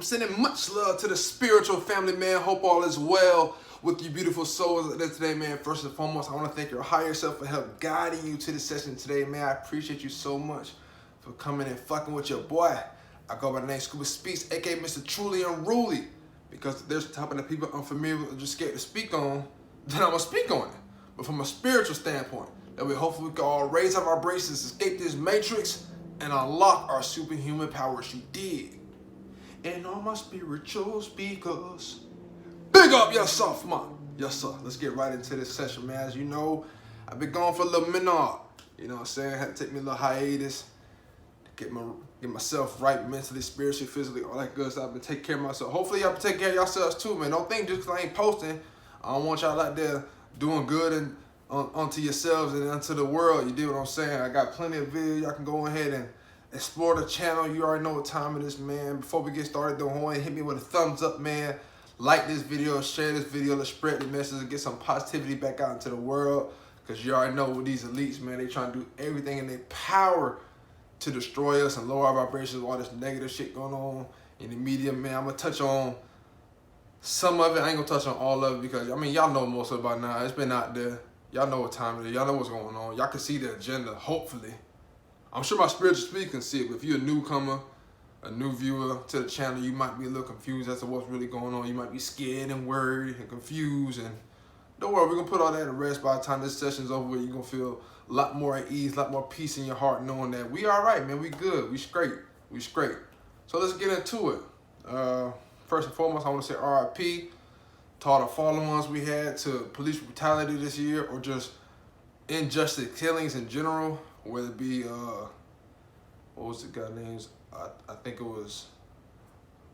I'm sending much love to the spiritual family, man. Hope all is well with you beautiful souls today, man. First and foremost, I want to thank your higher self for help guiding you to the session today, man. I appreciate you so much for coming and fucking with your boy. I go by the name Scuba Speaks, aka Mr. Truly Unruly, because there's the type of the people I'm familiar with, just scared to speak on, then I'm gonna speak on it. But from a spiritual standpoint, that way hopefully we can all raise our vibrations, escape this matrix, and unlock our superhuman powers. You dig? And all my spiritual speakers, big up yourself, man. Yes, sir. Let's get right into this session, man. As you know, I've been gone for a little minute. You know what I'm saying? I had to take me a little hiatus to get myself right mentally, spiritually, physically, all that good stuff. I've been taking care of myself. Hopefully y'all been taking care of yourselves too, man. Don't think just because I ain't posting, I don't want y'all out there doing good and onto yourselves and onto the world. You dig what I'm saying? I got plenty of videos. Y'all can go ahead and explore the channel. You already know what time it is, man. Before we get started, don't hold and hit me with a thumbs up, man. Like this video, share this video, let's spread the message and get some positivity back out into the world. Because you already know with these elites, man, they trying to do everything in their power to destroy us and lower our vibrations, all this negative shit going on in the media, man. I'm going to touch on some of it. I ain't going to touch on all of it because, I mean, y'all know most of it by now. It's been out there. Y'all know what time it is. Y'all know what's going on. Y'all can see the agenda, hopefully. I'm sure my spiritual speaker can see it, but if you're a newcomer, a new viewer to the channel, you might be a little confused as to what's really going on. You might be scared and worried and confused. And don't worry, we're going to put all that to rest by the time this session's over. You're going to feel a lot more at ease, a lot more peace in your heart, knowing that we all right, man. We good. We straight. We straight. So let's get into it. First and foremost, I want to say RIP to all the fallen ones we had, to police brutality this year, or just injustice killings in general. Whether it be, what was the guy's name? I think it was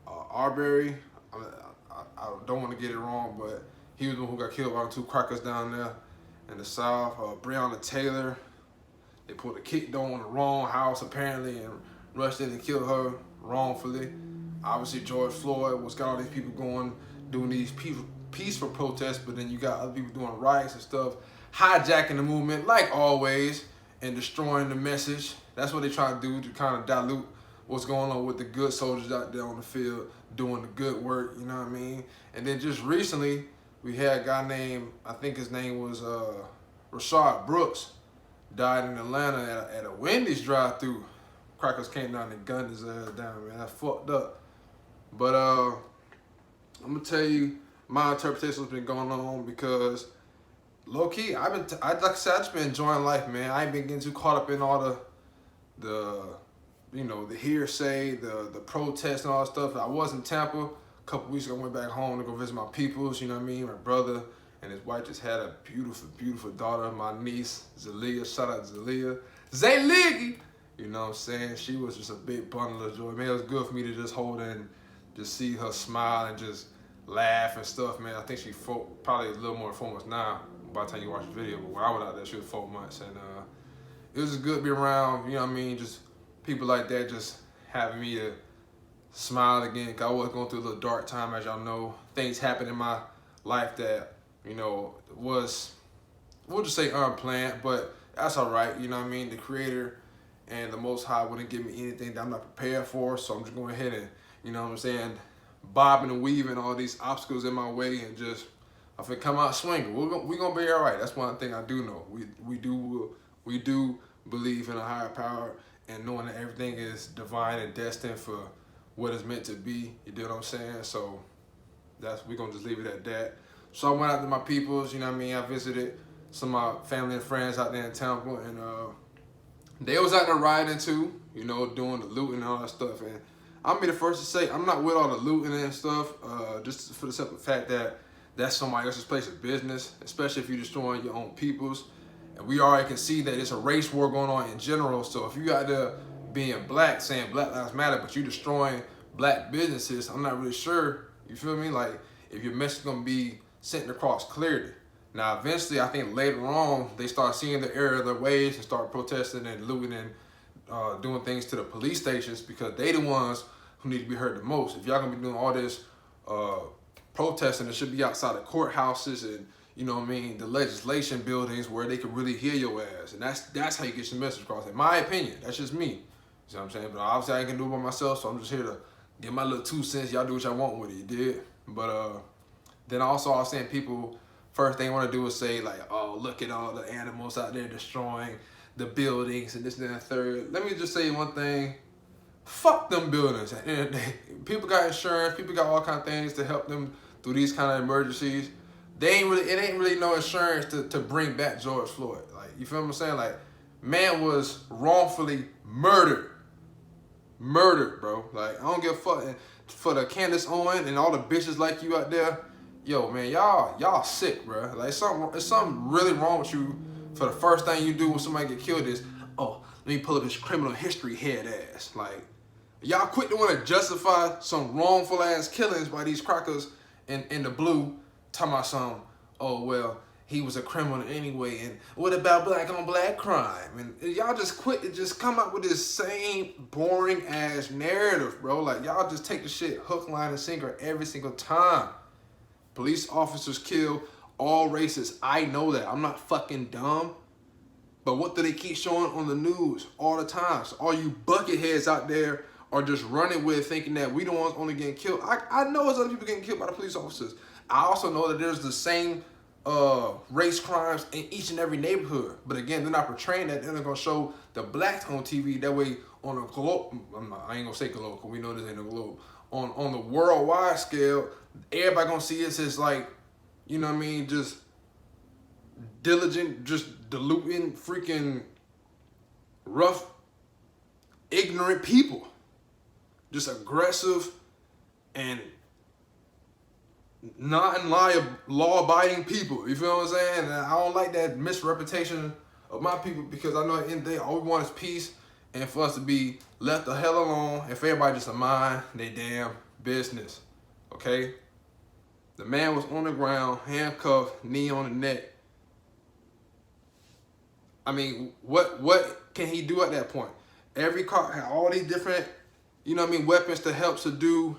Arbery. I don't want to get it wrong, but he was the one who got killed by the two crackers down there in the South. Breonna Taylor, they put a kick door on the wrong house apparently and rushed in and killed her wrongfully. Obviously George Floyd was got all these people going, doing these peaceful protests, but then you got other people doing riots and stuff, hijacking the movement like always, and destroying the message. That's what they try to do, to kind of dilute what's going on with the good soldiers out there on the field doing the good work, you know what I mean? And then just recently, we had a guy named, I think his name was Rashard Brooks, died in Atlanta at a Wendy's drive-thru. Crackers came down and gunned his ass down, man. That's fucked up. But I'm gonna tell you my interpretation has been going on because low key, like I said, I just been enjoying life, man. I ain't been getting too caught up in all the you know, the hearsay, the protests and all that stuff. I was in Tampa a couple weeks ago. I went back home to go visit my peoples, you know what I mean? My brother and his wife just had a beautiful, beautiful daughter, my niece, Zalia. Shout out to Zalia. Zayliggy! You know what I'm saying? She was just a big bundle of joy. Man, it was good for me to just hold her and just see her smile and just laugh and stuff, man. I think she probably a little more than 4 months now by the time you watch the video, but when I was out there, she was 4 months, and it was just good to be around, you know what I mean, just people like that just having me to smile again, because I was going through a little dark time, as y'all know. Things happened in my life that, you know, was, we'll just say unplanned, but that's all right, you know what I mean? The Creator and the Most High wouldn't give me anything that I'm not prepared for, so I'm just going ahead and, you know what I'm saying, bobbing and weaving all these obstacles in my way and just, I feel come out swinging. We're gonna be all right. That's one thing I do know. We do believe in a higher power and knowing that everything is divine and destined for what it's meant to be. You know what I'm saying? So we're gonna just leave it at that. So I went out to my peoples. You know what I mean? I visited some of my family and friends out there in Tampa, and they was out there riding too. You know, doing the looting and all that stuff. And I'll be the first to say I'm not with all the looting and stuff. Just for the simple fact that that's somebody else's place of business, especially if you're destroying your own peoples. And we already can see that it's a race war going on in general. So if you out there being black, saying Black Lives Matter, but you destroying black businesses, I'm not really sure, you feel me? Like, if your message is gonna be sent across clearly. Now, eventually, I think later on, they start seeing the error of their ways and start protesting and looting and doing things to the police stations, because they the ones who need to be heard the most. If y'all gonna be doing all this protesting, it should be outside of courthouses and, you know what I mean, the legislation buildings where they can really hear your ass. And that's how you get your message across. In my opinion, that's just me. You know what I'm saying? But obviously I ain't gonna do it by myself, so I'm just here to Get my little 2 cents. Y'all do what y'all want with it, you did. But then also I was saying people, first thing want to do is say like, oh, look at all the animals out there destroying the buildings and this and that third. Let me just say one thing. Fuck them buildings. At the end of the day, people got insurance. People got all kind of things to help them through these kind of emergencies. It ain't really no insurance to bring back George Floyd. Like, you feel what I'm saying? Like, man was wrongfully murdered. Murdered, bro. Like, I don't give a fuck. And for the Candace Owen and all the bitches like you out there, yo, man, y'all sick, bro. Like, it's something really wrong with you. For the first thing you do when somebody get killed is, oh, let me pull up his criminal history head ass. Like, y'all quick to want to justify some wrongful ass killings by these crackers in the blue, talking about some, oh, well, he was a criminal anyway, and what about black on black crime? And y'all just quit to just come up with this same boring ass narrative, bro. Like, y'all just take the shit hook, line, and sinker every single time. Police officers kill all races. I know that. I'm not fucking dumb. But what do they keep showing on the news all the time? So all you bucketheads out there are just running with thinking that we the ones only getting killed. I know there's other people getting killed by the police officers. I also know that there's the same race crimes in each and every neighborhood. But again, they're not portraying that. They're not going to show the blacks on TV. That way, on a globe, I ain't going to say globe, because we know this ain't a globe. On the worldwide scale, everybody going to see us as like, you know what I mean, just diligent, just diluting, freaking rough, ignorant people. Just aggressive and not law-abiding people. You feel what I'm saying? And I don't like that misreputation of my people, because I know at the end of the day, all we want is peace and for us to be left the hell alone and for everybody just to mind their damn business. Okay? The man was on the ground, handcuffed, knee on the neck. I mean, what can he do at that point? Every car had all these different, you know what I mean, weapons to help subdue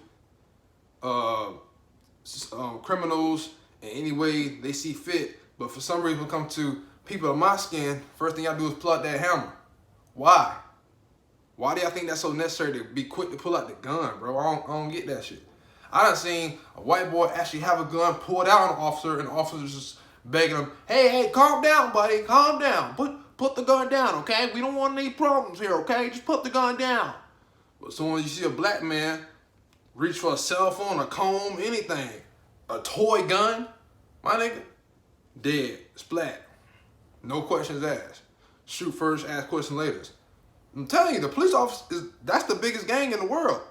criminals in any way they see fit. But for some reason, when it comes to people of my skin, first thing y'all do is pull out that hammer. Why? Why do y'all think that's so necessary to be quick to pull out the gun, bro? I don't get that shit. I done seen a white boy actually have a gun pulled out on an officer, and the officer's just begging him, hey, calm down, buddy, calm down. Put the gun down, okay? We don't want any problems here, okay? Just put the gun down. But so when you see a black man reach for a cell phone, a comb, anything, a toy gun, my nigga, dead, splat. No questions asked. Shoot first, ask questions later. I'm telling you, the police office that's the biggest gang in the world.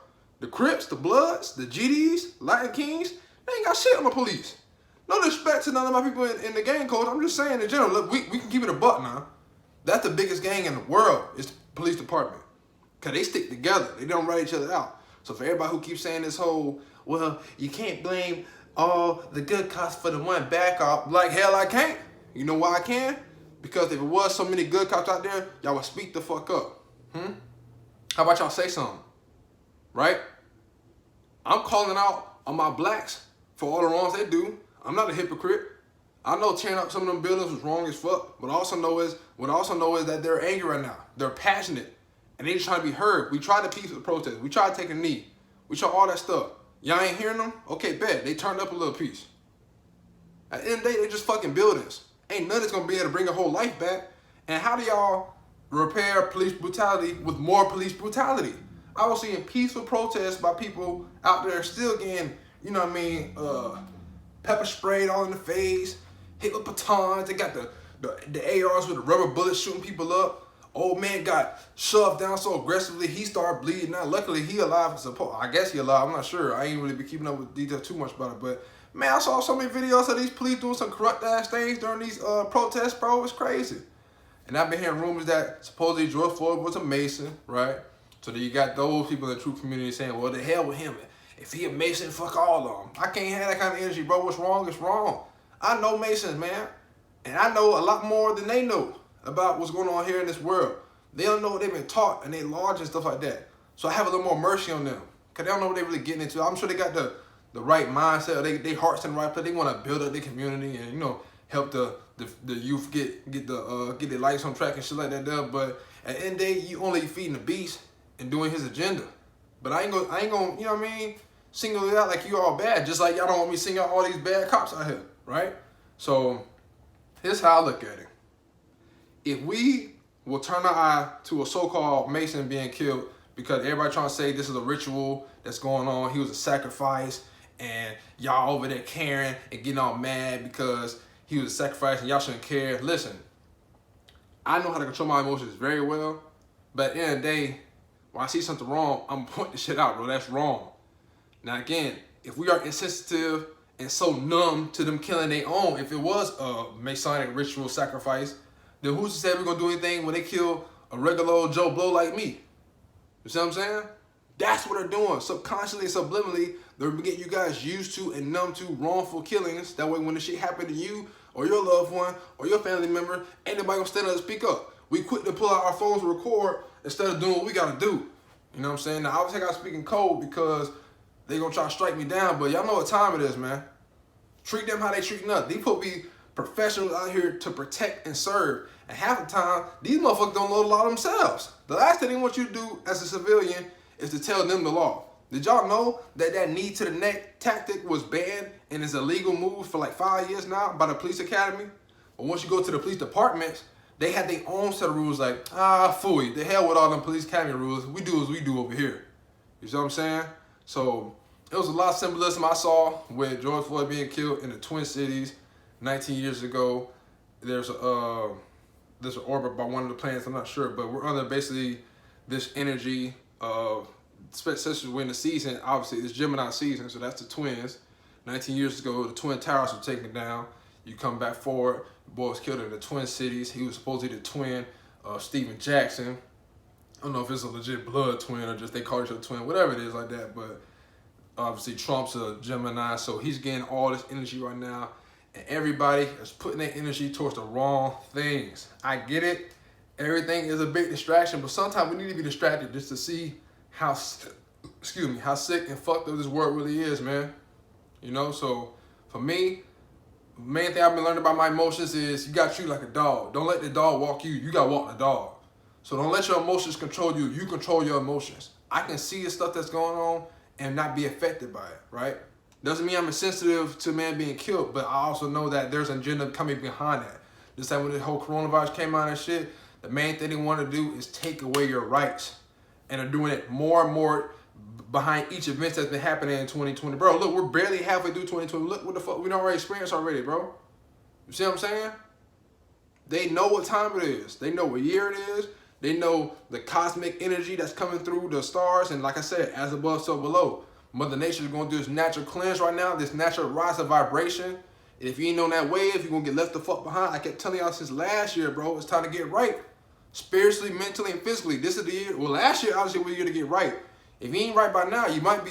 The Crips, the Bloods, the GDs, Latin Kings, they ain't got shit on the police. No disrespect to none of my people in the gang code. I'm just saying in general, look, we can keep it a buck now. That's the biggest gang in the world, is the police department. Because they stick together. They don't write each other out. So for everybody who keeps saying this whole, well, you can't blame all the good cops for the one bad cop. Like, hell, I can't. You know why I can? Because if it was so many good cops out there, y'all would speak the fuck up. How about y'all say something? Right? I'm calling out on my blacks for all the wrongs they do. I'm not a hypocrite. I know tearing up some of them buildings was wrong as fuck. What I also know is that they're angry right now. They're passionate. And they just trying to be heard. We tried to peaceful protest. We tried to take a knee. We tried all that stuff. Y'all ain't hearing them? Okay, bet. They turned up a little piece. At the end of the day, they just fucking buildings. Ain't nothing's gonna be able to bring a whole life back. And how do y'all repair police brutality with more police brutality? I was seeing peaceful protests by people out there still getting, you know what I mean, pepper sprayed all in the face, hit with batons. They got the ARs with the rubber bullets shooting people up. Old man got shoved down so aggressively he started bleeding out. Luckily he alive. I guess he alive. I'm not sure. I ain't really been keeping up with details too much about it. But man, I saw so many videos of these police doing some corrupt ass things during these protests, bro. It's crazy. And I've been hearing rumors that supposedly George Floyd was a Mason, right? So then you got those people in the truth community saying, well, the hell with him. If he a Mason, fuck all of them. I can't have that kind of energy, bro. What's wrong is wrong. I know Masons, man. And I know a lot more than they know about what's going on here in this world. They don't know what they've been taught, and they large and stuff like that. So I have a little more mercy on them, because they don't know what they're really getting into. I'm sure they got the right mindset. They hearts in the right place. They want to build up their community and, you know, help the youth get their lives on track and shit like that there. But at the end of the day, you only feeding the beast and doing his agenda. But I ain't gonna, you know what I mean, single it out like you all bad, just like y'all don't want me singling out all these bad cops out here, right? So here's how I look at it. If we will turn our eye to a so-called Mason being killed because everybody trying to say this is a ritual that's going on, he was a sacrifice, and y'all over there caring and getting all mad because he was a sacrifice and y'all shouldn't care. Listen, I know how to control my emotions very well, but at the end of the day, when I see something wrong, I'm gonna point the shit out, bro. That's wrong. Now again, if we are insensitive and so numb to them killing their own, if it was a Masonic ritual sacrifice, then who's to say we're gonna do anything when they kill a regular old Joe Blow like me? You see what I'm saying? That's what they're doing. Subconsciously, subliminally, they're getting you guys used to and numb to wrongful killings. That way when the shit happen to you or your loved one or your family member, ain't nobody gonna stand up and speak up. We quick to pull out our phones and record instead of doing what we gotta do. You know what I'm saying? Now, obviously I gotta speak in code because they gonna try to strike me down, but y'all know what time it is, man. Treat them how they treating us. These people be professionals out here to protect and serve. And half the time, these motherfuckers don't know the law themselves. The last thing they want you to do as a civilian is to tell them the law. Did y'all know that that knee to the neck tactic was banned and is a legal move for like 5 years now by the police academy? But once you go to the police departments, they had their own set of rules like, fool you, the hell with all them police academy rules. We do as we do over here. You see what I'm saying? So it was a lot of symbolism I saw with George Floyd being killed in the Twin Cities 19 years ago. There's an orbit by one of the planets, I'm not sure, but we're under basically this energy of, especially when the season, obviously it's Gemini season, so that's the twins. 19 years ago, the Twin Towers were taken down. You come back forward, the boy was killed in the Twin Cities. He was supposedly the twin of Stephen Jackson. I don't know if it's a legit blood twin or just they call each other twin, whatever it is like that, but obviously Trump's a Gemini, so he's getting all this energy right now. And everybody is putting their energy towards the wrong things. I get it. Everything is a big distraction, but sometimes we need to be distracted just to see how sick and fucked up this world really is, man. You know, so for me, the main thing I've been learning about my emotions is you got to treat like a dog. Don't let the dog walk you. You got to walk the dog. So don't let your emotions control you. You control your emotions. I can see the stuff that's going on and not be affected by it, right? Doesn't mean I'm insensitive to a man being killed, but I also know that there's an agenda coming behind that. Just like when the whole coronavirus came out and shit, the main thing they want to do is take away your rights. And they're doing it more and more behind each event that's been happening in 2020. Bro, look, we're barely halfway through 2020. Look what the fuck we done already experienced already, bro. You see what I'm saying? They know what time it is. They know what year it is. They know the cosmic energy that's coming through the stars. And like I said, as above, so below. Mother Nature is going through this natural cleanse right now, this natural rise of vibration. And if you ain't on that wave, you're going to get left the fuck behind. I kept telling y'all since last year, bro, it's time to get right. Spiritually, mentally, and physically. This is the year. Well, last year, obviously, was the year to get right. If you ain't right by now, it might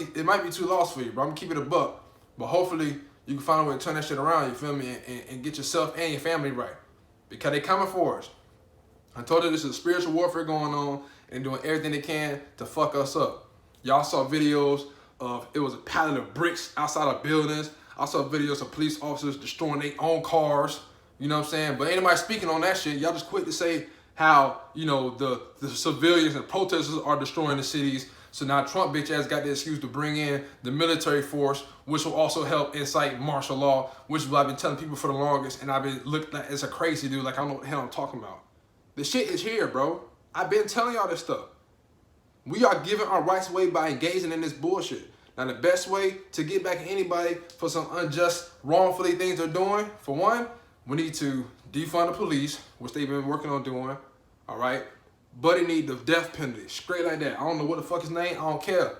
be too lost for you, bro. I'm going to keep it a buck. But hopefully, you can find a way to turn that shit around, you feel me, and get yourself and your family right. Because they coming for us. I told you this is spiritual warfare going on and doing everything they can to fuck us up. Y'all saw videos of, it was a pallet of bricks outside of buildings. I saw videos of police officers destroying their own cars. You know what I'm saying? But ain't nobody speaking on that shit. Y'all just quick to say how, you know, the civilians and protesters are destroying the cities. So now Trump bitch ass got the excuse to bring in the military force, which will also help incite martial law, which is what I've been telling people for the longest, and I've been looked at as a crazy dude, like I don't know what the hell I'm talking about. The shit is here, bro. I've been telling y'all this stuff. We are giving our rights away by engaging in this bullshit. Now, the best way to get back at anybody for some unjust, wrongfully things they're doing, for one, we need to defund the police, which they've been working on doing, all right? But it need the death penalty, straight like that. I don't know what the fuck his name, I don't care.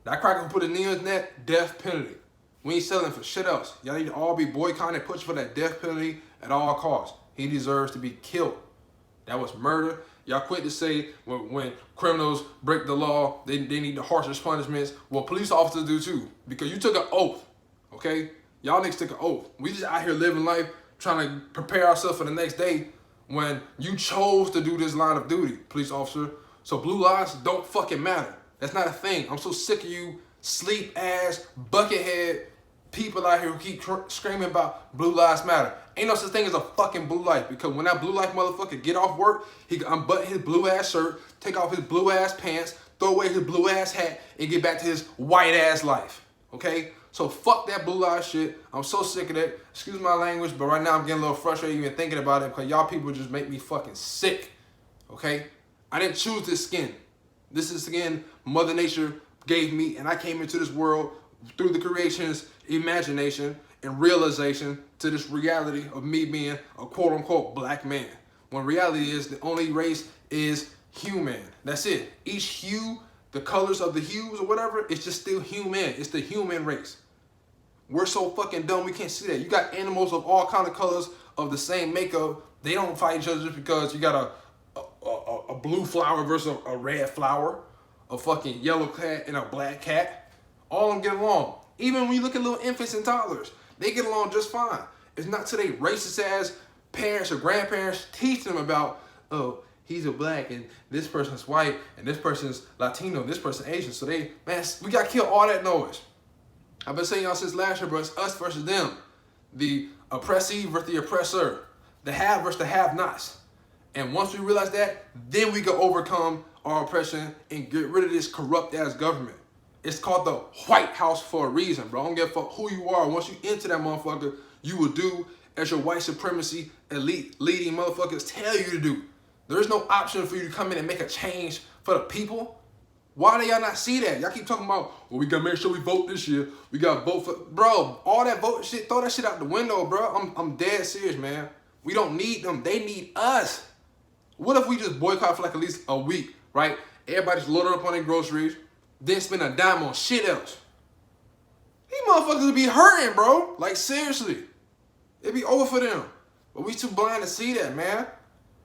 That cracker who put a knee on his neck, death penalty. We ain't selling for shit else. Y'all need to all be boycotting and pushing for that death penalty at all costs. He deserves to be killed. That was murder. Y'all quit to say when criminals break the law, they need the harshest punishments. Well, police officers do too, because you took an oath, okay? Y'all niggas took an oath. We just out here living life, trying to prepare ourselves for the next day when you chose to do this line of duty, police officer. So blue lives don't fucking matter. That's not a thing. I'm so sick of you sleep-ass, buckethead people out here who keep screaming about blue lives matter. Ain't no such thing as a fucking blue life, because when that blue life motherfucker get off work, he can unbutton his blue ass shirt, take off his blue ass pants, throw away his blue ass hat and get back to his white ass life. Okay? So fuck that blue ass shit. I'm so sick of that. Excuse my language, but right now I'm getting a little frustrated even thinking about it because y'all people just make me fucking sick. Okay? I didn't choose this skin. This is skin Mother Nature gave me, and I came into this world through the creation's imagination and realization to this reality of me being a quote-unquote black man. When reality is the only race is human. That's it. Each hue, the colors of the hues or whatever, it's just still human. It's the human race. We're so fucking dumb we can't see that. You got animals of all kind of colors of the same makeup. They don't fight each other just because you got a blue flower versus a red flower, a fucking yellow cat and a black cat. All of them get along. Even when you look at little infants and toddlers, they get along just fine. It's not till they racist ass parents or grandparents teach them about, oh, he's a black and this person's white and this person's Latino, this person Asian. So they, man, we got to kill all that noise. I've been saying y'all since last year, but it's us versus them. The oppressee versus the oppressor. The have versus the have-nots. And once we realize that, then we can overcome our oppression and get rid of this corrupt-ass government. It's called the White House for a reason, bro. I don't give a fuck who you are. Once you enter that motherfucker, you will do as your white supremacy elite leading motherfuckers tell you to do. There is no option for you to come in and make a change for the people. Why do y'all not see that? Y'all keep talking about, well, we gotta make sure we vote this year. We gotta vote for, bro, all that vote shit, throw that shit out the window, bro. I'm dead serious, man. We don't need them. They need us. What if we just boycott for like at least a week, right? Everybody just load up on their groceries, then spend a dime on shit else. These motherfuckers would be hurting, bro. Like, seriously. It'd be over for them. But we too blind to see that, man.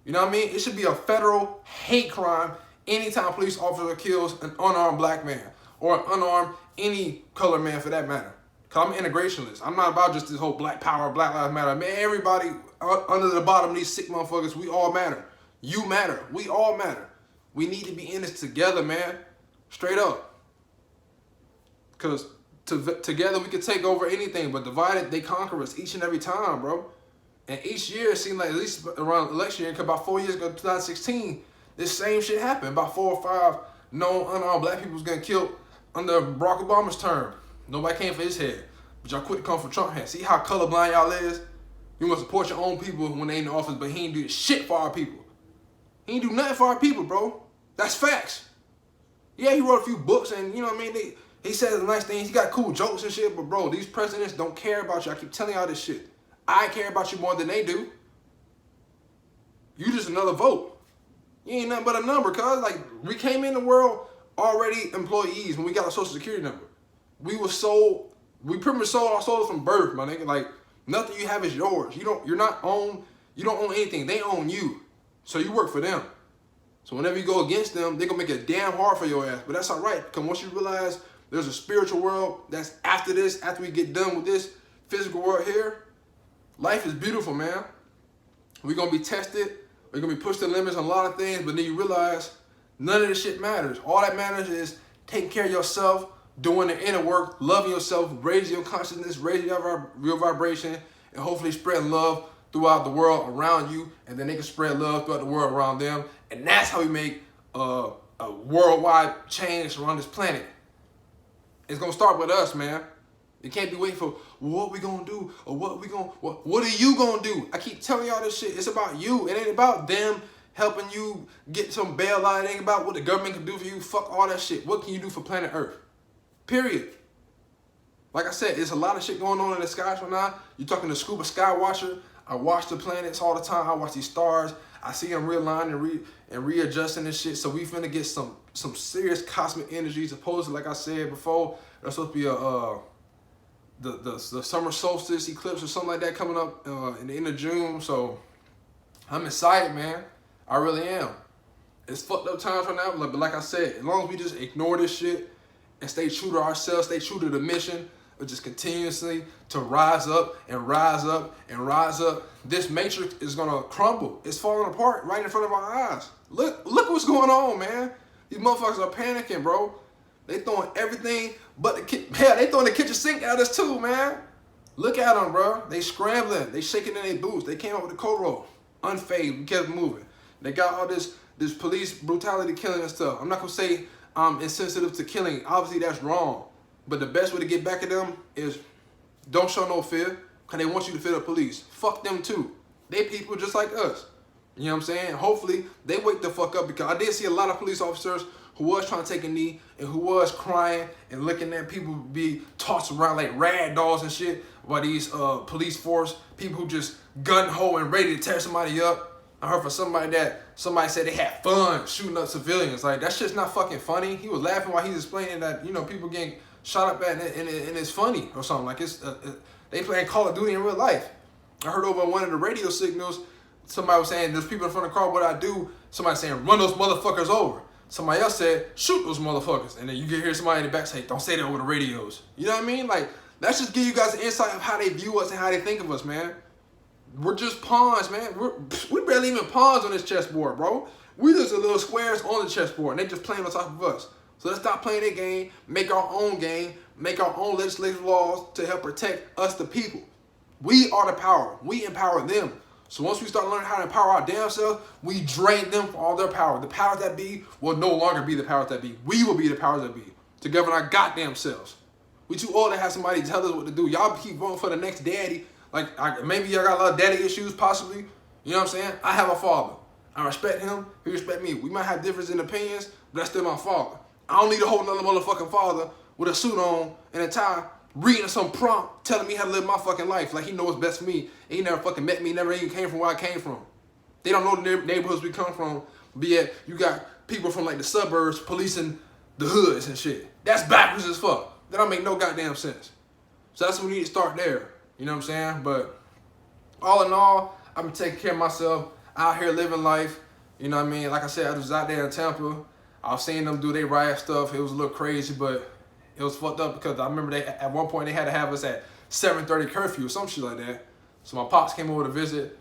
You know what I mean? It should be a federal hate crime anytime a police officer kills an unarmed black man or an unarmed any color man for that matter. Because I'm an integrationist. I'm not about just this whole black power, Black Lives Matter. Man, everybody under the bottom of these sick motherfuckers, we all matter. You matter. We all matter. We need to be in this together, man. Straight up. Because together we can take over anything, but divided, they conquer us each and every time, bro. And each year, it seemed like at least around election year, because about 4 years ago, 2016, this same shit happened. About 4 or 5 known unarmed black people was getting killed under Barack Obama's term. Nobody came for his head. But y'all quit to come for Trump's head. See how colorblind y'all is? You must support your own people when they in the office, but he ain't do shit for our people. He ain't do nothing for our people, bro. That's facts. Yeah, he wrote a few books and, you know what I mean? He says nice things. He got cool jokes and shit, but bro, these presidents don't care about you. I keep telling y'all this shit. I care about you more than they do. You just another vote. You ain't nothing but a number, cuz. Like, we came in the world already employees when we got a social security number. We pretty much sold our souls from birth, my nigga. Like, nothing you have is yours. You don't own anything. They own you. So you work for them. So whenever you go against them, they're gonna make it damn hard for your ass. But that's all right, because once you realize there's a spiritual world that's after this, after we get done with this physical world here, life is beautiful, man. We're gonna be tested. We're gonna be pushed to the limits on a lot of things, but then you realize none of this shit matters. All that matters is taking care of yourself, doing the inner work, loving yourself, raising your consciousness, raising your vibration, and hopefully spreading love throughout the world around you, and then they can spread love throughout the world around them. And that's how we make a worldwide change around this planet. It's gonna start with us, man. You can't be waiting for, well, what we gonna do, or what are you gonna do? I keep telling y'all this shit. It's about you. It ain't about them helping you get some bailout. It ain't about what the government can do for you. Fuck all that shit. What can you do for planet Earth? Period. Like I said, there's a lot of shit going on in the skies right now. You're talking to Scuba Skywatcher. I watch the planets all the time. I watch these stars. I see them realigning and readjusting and shit. So we finna get some serious cosmic energy. Supposedly, like I said before, there's supposed to be the summer solstice eclipse or something like that coming up in the end of June. So I'm excited, man. I really am. It's fucked up times right now, but like I said, as long as we just ignore this shit and stay true to ourselves, stay true to the mission, but just continuously to rise up and rise up and rise up, this matrix is gonna crumble. It's falling apart right in front of our eyes. Look what's going on, man. These motherfuckers are panicking, bro. They throwing everything but they throwing the kitchen sink at us too, man. Look at them, bro. They scrambling. They shaking in their boots. They came up with the code roll. Unfazed. We kept moving. They got all this police brutality killing and stuff. I'm not gonna say I'm insensitive to killing. Obviously, that's wrong. But the best way to get back at them is don't show no fear, because they want you to fear the police. Fuck them too. They people just like us. You know what I'm saying? Hopefully, they wake the fuck up, because I did see a lot of police officers who was trying to take a knee and who was crying and looking at people be tossed around like rag dolls and shit by these police force, people who just gun-ho and ready to tear somebody up. I heard from somebody said they had fun shooting up civilians. Like, that shit's not fucking funny. He was laughing while he's explaining that, you know, people getting shot up at and it's funny or something. Like, it's they playing Call of Duty in real life. I heard over one of the radio signals, somebody was saying, there's people in front of the car, what I do? Somebody saying, run those motherfuckers over. Somebody else said, shoot those motherfuckers. And then you can hear somebody in the back say, don't say that over the radios. You know what I mean? Like, let's just give you guys an insight of how they view us and how they think of us, man. We're just pawns, man. We're barely even pawns on this chessboard, bro. We just a little squares on the chessboard, and they just playing on top of us. So let's stop playing their game, make our own game, make our own legislative laws to help protect us, the people. We are the power. We empower them. So once we start learning how to empower our damn selves, we drain them for all their power. The powers that be will no longer be the powers that be. We will be the powers that be to govern our goddamn selves. We too old to have somebody tell us what to do. Y'all keep voting for the next daddy. Like, maybe y'all got a lot of daddy issues, possibly. You know what I'm saying? I have a father. I respect him. He respect me. We might have difference in opinions, but that's still my father. I don't need a whole nother motherfucking father with a suit on and a tie, reading some prompt, telling me how to live my fucking life. Like, he knows what's best for me. And he never fucking met me, never even came from where I came from. They don't know the neighborhoods we come from. But yet, you got people from like the suburbs policing the hoods and shit. That's backwards as fuck. That don't make no goddamn sense. So that's when we need to start there. You know what I'm saying? But all in all, I've been taking care of myself, out here living life. You know what I mean? Like I said, I was out there in Tampa. I was seeing them do their riot stuff. It was a little crazy, but it was fucked up because I remember at one point they had to have us at 7:30 curfew or some shit like that. So my pops came over to visit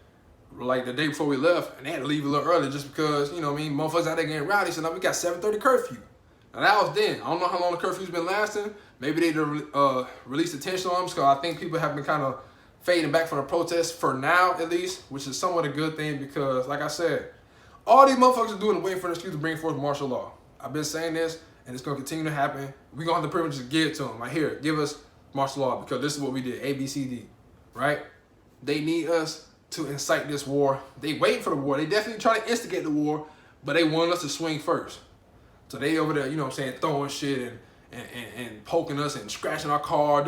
like the day before we left, and they had to leave a little early just because, you know what I mean, motherfuckers out there getting rowdy. So now we got 7:30 curfew. Now that was then. I don't know how long the curfew's been lasting. Maybe they released the tension on them, because I think people have been kind of fading back from the protests for now, at least, which is somewhat a good thing because, like I said, all these motherfuckers are doing is waiting for an excuse to bring forth martial law. I've been saying this, and it's going to continue to happen. We're going to have the privilege to give it to them. Like, here, give us martial law, because this is what we did, A, B, C, D, right? They need us to incite this war. They waiting for the war. They definitely try to instigate the war, but they want us to swing first. So they over there, you know what I'm saying, throwing shit and poking us and scratching our car,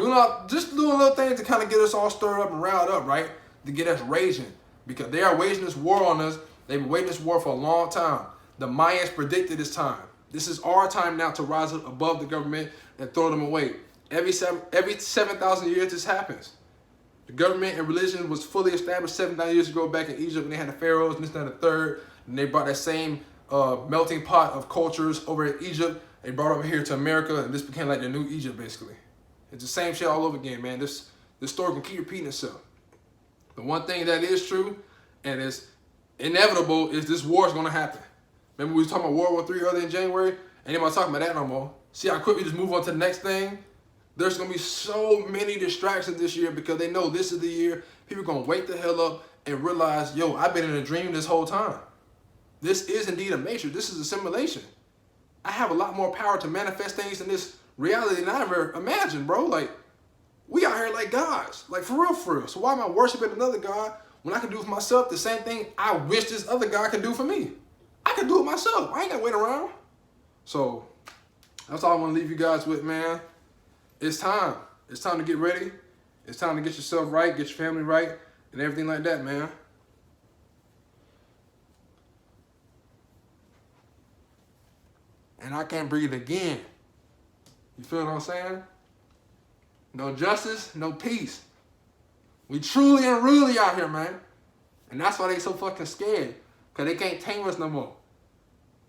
just doing little things to kind of get us all stirred up and riled up, right? To get us raging, because they are waging this war on us. They've been waging this war for a long time. The Mayans predicted this time. This is our time now to rise up above the government and throw them away. Every 7,000 years this happens. The government and religion was fully established 7,000 years ago back in Egypt when they had the pharaohs and this and the third. And they brought that same melting pot of cultures over in Egypt. They brought it over here to America, and this became like the new Egypt, basically. It's the same shit all over again, man. This story can keep repeating itself. The one thing that is true and is inevitable is this war is going to happen. Remember we was talking about World War III earlier in January? Ain't anybody talking about that no more. See how quick we just move on to the next thing? There's going to be so many distractions this year because they know this is the year people are going to wake the hell up and realize, yo, I've been in a dream this whole time. This is indeed a matrix. This is a simulation. I have a lot more power to manifest things in this reality than I ever imagined, bro. Like, we out here like gods. Like, for real, for real. So why am I worshiping another God when I can do for myself the same thing I wish this other God can do for me? I can do it myself. I ain't got to wait around. So that's all I want to leave you guys with, man. It's time. It's time to get ready. It's time to get yourself right, get your family right, and everything like that, man. And I can't breathe again. You feel what I'm saying? No justice, no peace. We truly and really out here, man. And that's why they so fucking scared. Because they can't tame us no more.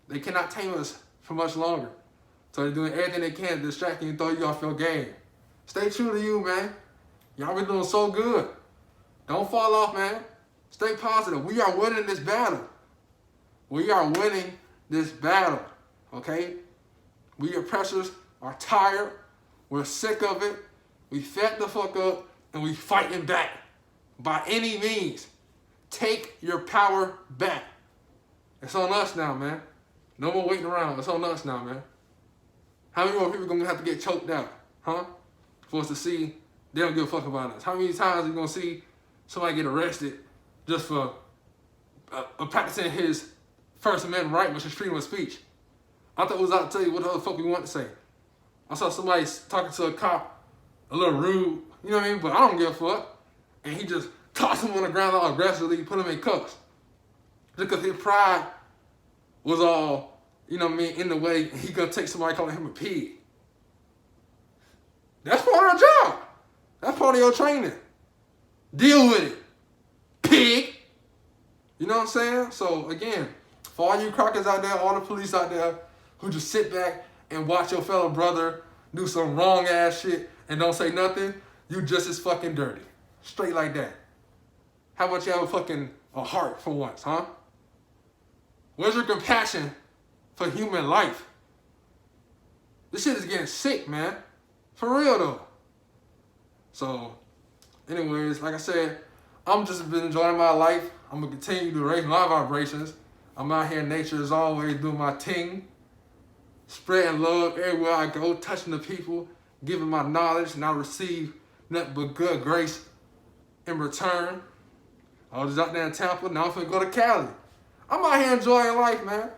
They cannot tame us for much longer. So they're doing everything they can to distract you and throw you off your game. Stay true to you, man. Y'all been doing so good. Don't fall off, man. Stay positive. We are winning this battle. We are winning this battle. Okay? We oppressors are tired. We're sick of it. We fed the fuck up and we fighting back. By any means. Take your power back. It's on us now, man. No more waiting around. It's on us now, man. How many more people gonna have to get choked out, huh? For us to see they don't give a fuck about us. How many times are you gonna see somebody get arrested just for practicing his First Amendment right, which is freedom of speech? I thought it was out to tell you what the other fuck we want to say. I saw somebody talking to a cop a little rude, you know what I mean? But I don't give a fuck. And he just tossed him on the ground all aggressively, put him in cuffs. Just because his pride was all, you know what I mean, in the way, and he gonna take somebody calling him a pig. That's part of the job. That's part of your training. Deal with it, pig. You know what I'm saying? So again, for all you crackers out there, all the police out there who just sit back and watch your fellow brother do some wrong ass shit and don't say nothing, you just as fucking dirty. Straight like that. How about you have a heart for once, huh? Where's your compassion for human life? This shit is getting sick, man. For real though. So, anyways, like I said, I'm just been enjoying my life. I'm gonna continue to raise my vibrations. I'm out here in nature as always, doing my thing, spreading love everywhere I go, touching the people, giving my knowledge, and I receive nothing but good grace in return. I was out there in Tampa, now I'm finna go to Cali. I'm out here enjoying life, man.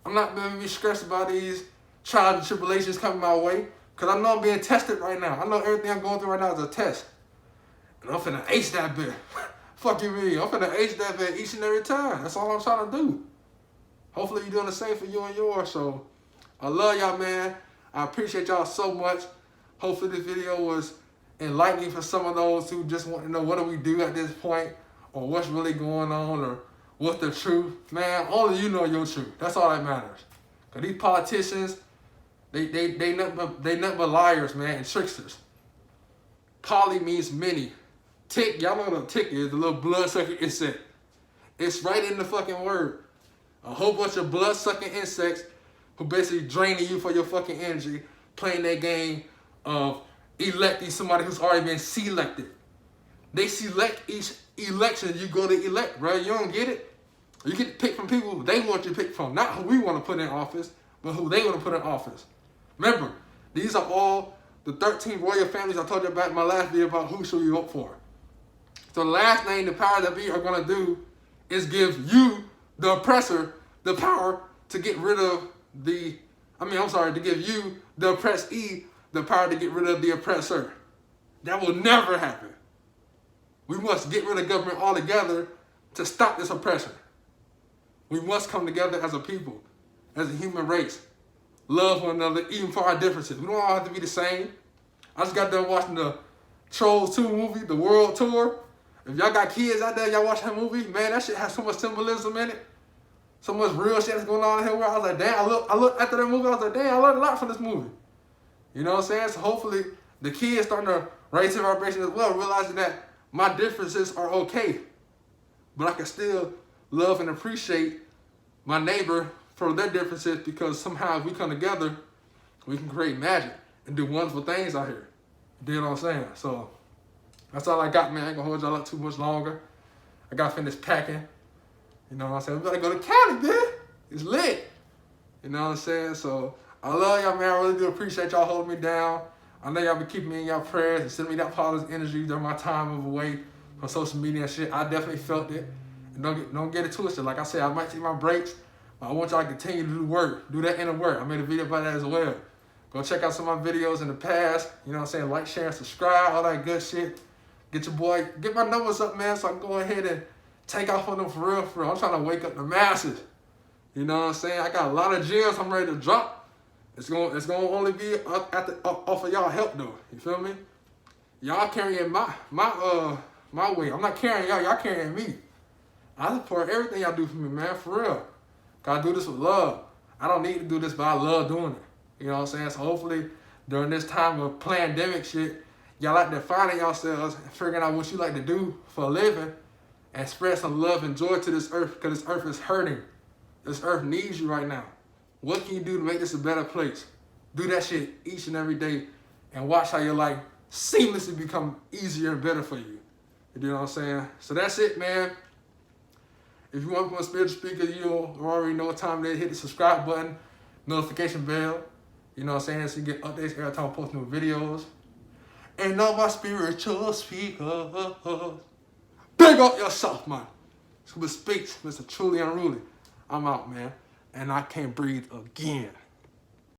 I'm not gonna be stressed about these trials and tribulations coming my way, because I know I'm being tested right now. I know everything I'm going through right now is a test. And I'm finna ace that bit. Fuck you mean? I'm finna ace that bit each and every time. That's all I'm trying to do. Hopefully you're doing the same for you and yours. So I love y'all, man. I appreciate y'all so much. Hopefully this video was enlightening for some of those who just want to know what do we do at this point, or what's really going on, or what's the truth. Man, only you know your truth. That's all that matters. Cause these politicians, they nothing but liars, man, and tricksters. Poly means many. Tick, y'all know what a tick is, the little blood-sucking insect. It's right in the fucking word. A whole bunch of blood-sucking insects who basically draining you for your fucking energy, playing that game of electing somebody who's already been selected. They select each election you go to elect, bro. You don't get it? You get to pick from people who they want you to pick from, not who we want to put in office, but who they want to put in office. Remember, these are all the 13 royal families I told you about in my last video about who should we vote for. So the last thing the power that we are going to do is give you, the oppressor, the power to get rid of to give you, the oppressee, the power to get rid of the oppressor. That will never happen. We must get rid of government altogether to stop this oppression. We must come together as a people, as a human race. Love one another, even for our differences. We don't all have to be the same. I just got done watching the Trolls 2 movie, the World Tour. If y'all got kids out there, y'all watch that movie, man, that shit has so much symbolism in it. So much real shit that's going on in here. Where I was like, damn, I looked after that movie, I was like, damn, I learned a lot from this movie. You know what I'm saying? So hopefully the kids starting to raise their vibration as well, realizing that my differences are okay. But I can still love and appreciate my neighbor for their differences, because somehow if we come together, we can create magic and do wonderful things out here. You know what I'm saying? So that's all I got, man. I ain't gonna hold y'all up too much longer. I gotta finish packing. You know what I'm saying? We gotta go to Cali, man. It's lit. You know what I'm saying? So I love y'all, man. I really do appreciate y'all holding me down. I know y'all been keeping me in y'all prayers and sending me that positive energy during my time of away from social media and shit. I definitely felt it. And don't get it twisted. Like I said, I might take my breaks, but I want y'all to continue to do work. Do that inner work. I made a video about that as well. Go check out some of my videos in the past. You know what I'm saying? Like, share, and subscribe, all that good shit. Get my numbers up, man, so I can go ahead and take off on them for real, for real. I'm trying to wake up the masses. You know what I'm saying? I got a lot of gems I'm ready to drop. It's gonna only be off of y'all help though. You feel me? Y'all carrying my weight. I'm not carrying y'all carrying me. I support everything y'all do for me, man, for real. Cause I do this with love. I don't need to do this, but I love doing it. You know what I'm saying? So hopefully during this time of pandemic shit, y'all out there finding yourselves and figuring out what you like to do for a living and spread some love and joy to this earth, because this earth is hurting. This earth needs you right now. What can you do to make this a better place? Do that shit each and every day and watch how your life seamlessly become easier and better for you. You know what I'm saying? So that's it, man. If you want to become a spiritual speaker, you already know what time it is. Hit the subscribe button, notification bell. You know what I'm saying? So you get updates every time I post new videos. And all my spiritual speakers. Big up yourself, man. Scuba Speaks, Mr. Truly Unruly. I'm out, man. And I can't breathe again.